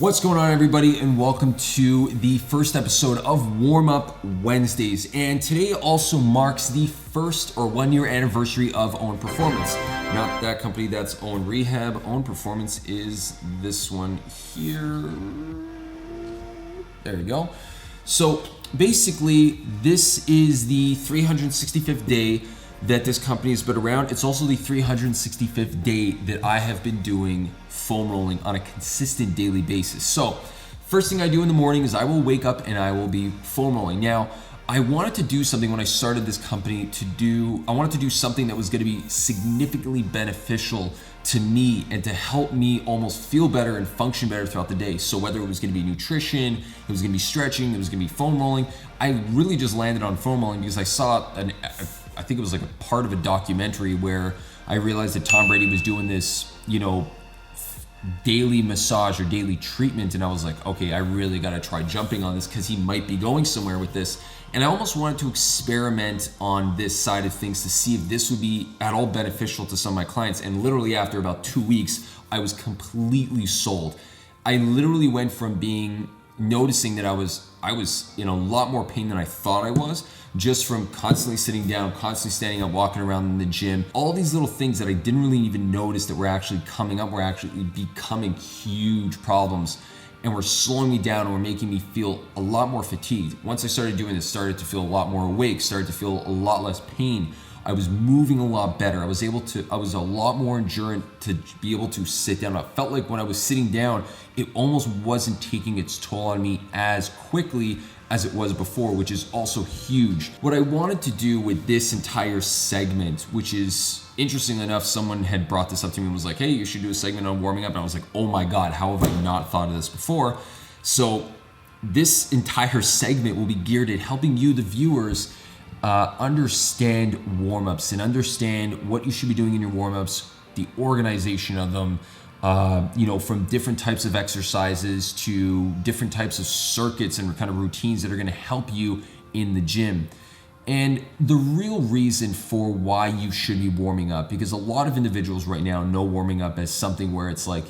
What's going on, everybody, and welcome to the first episode of Warm Up Wednesdays. And today also marks the first or 1 year anniversary of Own Performance. Not that company, that's Own Rehab. Own Performance is this one here. There you go. So basically, this is the 365th day that this company has been around. It's also the 365th day that I have been doing foam rolling on a consistent daily basis. So first thing I do in the morning is I will wake up and I will be foam rolling. Now, I wanted to do something when I started this company I wanted to do something that was going to be significantly beneficial to me and to help me almost feel better and function better throughout the day. So whether it was going to be nutrition, it was going to be stretching, it was going to be foam rolling, I really just landed on foam rolling because I saw I think it was like a part of a documentary where I realized that Tom Brady was doing this, daily massage or daily treatment, and I was like, okay, I really got to try jumping on this because he might be going somewhere with this. And I almost wanted to experiment on this side of things to see if this would be at all beneficial to some of my clients. And literally after about 2 weeks, I was completely sold. I literally went from noticing that I was in a lot more pain than I thought I was, just from constantly sitting down, constantly standing up, walking around in the gym. All these little things that I didn't really even notice that were actually coming up were actually becoming huge problems and were slowing me down and were making me feel a lot more fatigued. Once I started doing this, started to feel a lot more awake, started to feel a lot less pain. I was moving a lot better. I was a lot more endurant to be able to sit down. I felt like when I was sitting down, it almost wasn't taking its toll on me as quickly as it was before, which is also huge. What I wanted to do with this entire segment, which is interesting enough, someone had brought this up to me and was like, hey, you should do a segment on warming up. And I was like, oh my God, how have I not thought of this before? So this entire segment will be geared at helping you, the viewers, understand warm-ups and understand what you should be doing in your warm-ups, the organization of them, from different types of exercises to different types of circuits and kind of routines that are going to help you in the gym. And the real reason for why you should be warming up, because a lot of individuals right now know warming up as something where it's like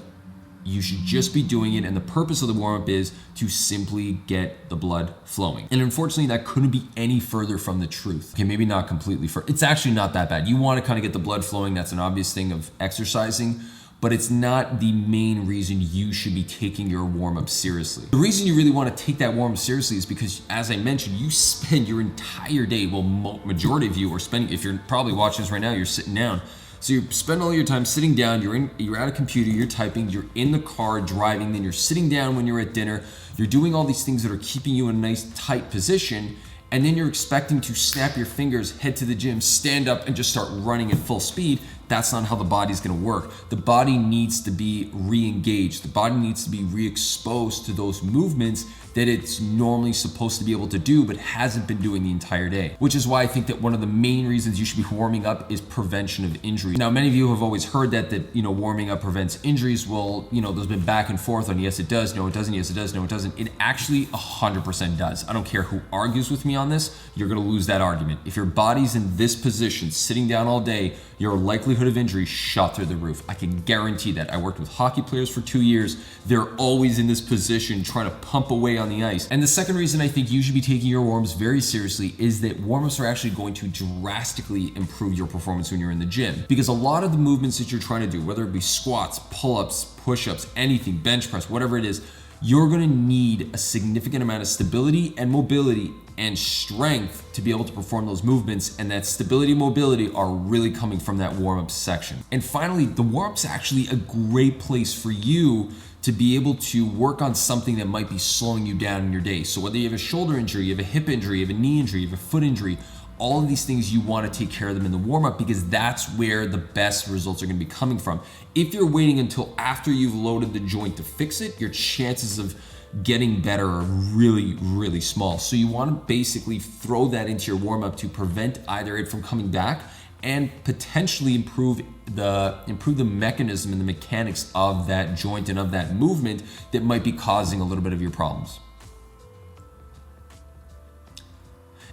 you should just be doing it, and the purpose of the warm-up is to simply get the blood flowing. And unfortunately, that couldn't be any further from the truth. Okay, maybe not completely. It's actually not that bad. You want to kind of get the blood flowing. That's an obvious thing of exercising, but it's not the main reason you should be taking your warm-up seriously. The reason you really want to take that warm-up seriously is because, as I mentioned, you spend your entire day, well, majority of you are spending, if you're probably watching this right now, you're sitting down. So you spend all your time sitting down, you're at a computer, you're typing, you're in the car driving, then you're sitting down when you're at dinner, you're doing all these things that are keeping you in a nice tight position, and then you're expecting to snap your fingers, head to the gym, stand up, and just start running at full speed. That's not how the body's gonna work. The body needs to be re-engaged. The body needs to be re-exposed to those movements that it's normally supposed to be able to do, but hasn't been doing the entire day. Which is why I think that one of the main reasons you should be warming up is prevention of injury. Now, many of you have always heard that warming up prevents injuries. Well, there's been back and forth on yes, it does, no, it doesn't, yes, it does, no, it doesn't. It actually 100% does. I don't care who argues with me on this, you're gonna lose that argument. If your body's in this position, sitting down all day, your likelihood of injury shot through the roof. I can guarantee that. I worked with hockey players for 2 years. They're always in this position trying to pump away on the ice. And the second reason I think you should be taking your warm-ups very seriously is that warm-ups are actually going to drastically improve your performance when you're in the gym. Because a lot of the movements that you're trying to do, whether it be squats, pull-ups, push-ups, anything, bench press, whatever it is, you're gonna need a significant amount of stability and mobility and strength to be able to perform those movements, and that stability and mobility are really coming from that warm-up section. And finally, the warm-up's actually a great place for you to be able to work on something that might be slowing you down in your day. So whether you have a shoulder injury, you have a hip injury, you have a knee injury, you have a foot injury, all of these things you want to take care of them in the warm-up because that's where the best results are going to be coming from. If you're waiting until after you've loaded the joint to fix it, your chances of getting better are really, really small. So you want to basically throw that into your warm-up to prevent either it from coming back and potentially improve the mechanism and the mechanics of that joint and of that movement that might be causing a little bit of your problems.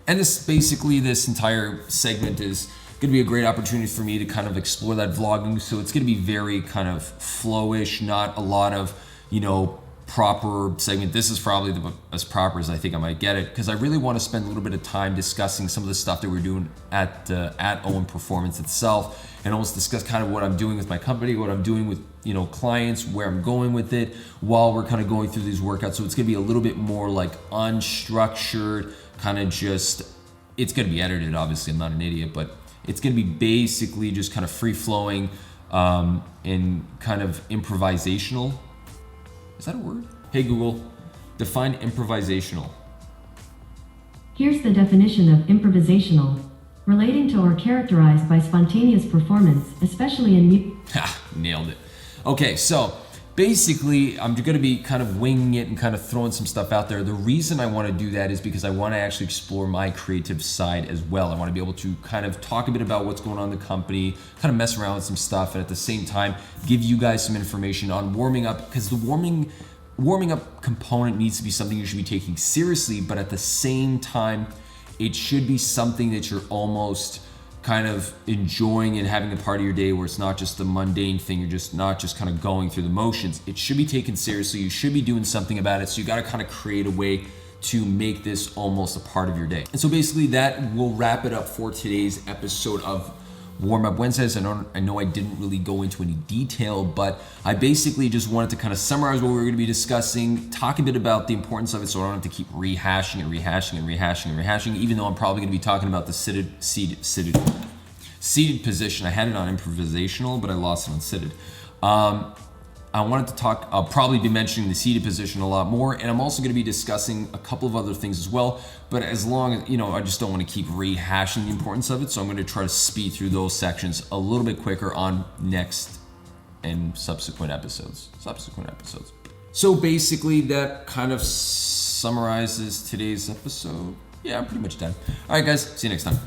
And this entire segment is going to be a great opportunity for me to kind of explore that vlogging. So it's going to be very kind of flowish, not a lot of, proper segment. This is probably as proper as I think I might get it, because I really want to spend a little bit of time discussing some of the stuff that we're doing at Owen Performance itself, and almost discuss kind of what I'm doing with my company, what I'm doing with clients, where I'm going with it while we're kind of going through these workouts. So it's going to be a little bit more like unstructured, kind of just, it's going to be edited, obviously I'm not an idiot, but it's going to be basically just kind of free flowing and kind of improvisational. Is that a word? Hey Google, define improvisational. Here's the definition of improvisational: relating to or characterized by spontaneous performance, especially in Ha, nailed it. Okay, so basically I'm going to be kind of winging it and kind of throwing some stuff out there. The reason I want to do that is because I want to actually explore my creative side as well. I want to be able to kind of talk a bit about what's going on in the company, kind of mess around with some stuff, and at the same time give you guys some information on warming up, because the warming up component needs to be something you should be taking seriously, but at the same time it should be something that you're almost kind of enjoying and having a part of your day where it's not just the mundane thing, you're just not just kind of going through the motions. It should be taken seriously. You should be doing something about it. So you got to kind of create a way to make this almost a part of your day. And so basically that will wrap it up for today's episode of Warm Up Wednesdays. I know I didn't really go into any detail, but I basically just wanted to kind of summarize what we were going to be discussing, talk a bit about the importance of it, so I don't have to keep rehashing, even though I'm probably going to be talking about the seated position. I had it on improvisational, but I lost it on seated. I wanted to talk, I'll probably be mentioning the seated position a lot more, and I'm also going to be discussing a couple of other things as well, but as long as, I just don't want to keep rehashing the importance of it, so I'm going to try to speed through those sections a little bit quicker on next and subsequent episodes. So basically that kind of summarizes today's episode. Yeah, I'm pretty much done. All right, guys, see you next time.